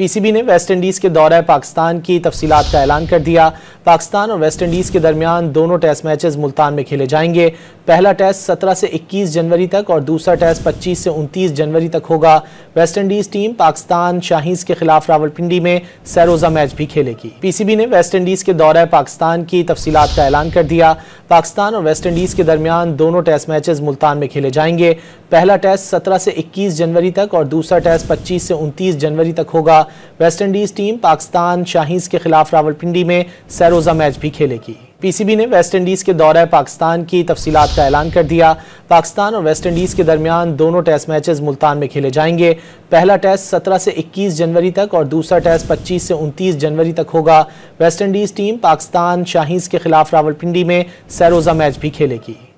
PCB ने West Indies के दौरे पाकिस्तान की तफसीलात का ऐलान कर दिया। पाकिस्तान और वेस्ट इंडीज के दरमियान दोनों टेस्ट मैचेस मुल्तान में खेले जाएंगे। पहला टेस्ट 17 से 21 जनवरी तक और दूसरा टेस्ट 25 से 29 जनवरी तक होगा। West Indies team Pakistan Shaheen's के खिलाफ रावलपिंडी में सरोजा मैच भी खेलेगी। पीसीबी ने वेस्ट इंडीज के दौरे पाकिस्तान की तफसीलात का ऐलान कर दिया। पाकिस्तान और वेस्ट इंडीज के दरमियान दोनों टेस्ट मैचेस मुल्तान में खेले जाएंगे। पहला टेस्ट 17 से 21 जनवरी तक और दूसरा टेस्ट 25 से 29 जनवरी तक होगा। West Indies team Pakistan Shaheen's के खिलाफ रावलपिंडी में सरोजा मैच भी खेलेगी। पीसीबी ने वेस्ट इंडीज के दौरे पाकिस्तान की तफसीलात का ऐलान कर दिया। पाकिस्तान और वेस्ट इंडीज के दरमियान दोनों टेस्ट मैचेस मुल्तान में खेले जाएंगे। पहला टेस्ट 17 से 21 जनवरी तक और दूसरा टेस्ट 25 से 29 जनवरी तक होगा। West Indies team Pakistan Shaheen's के खिलाफ रावलपिंडी में सरोजा मैच भी खेलेगी।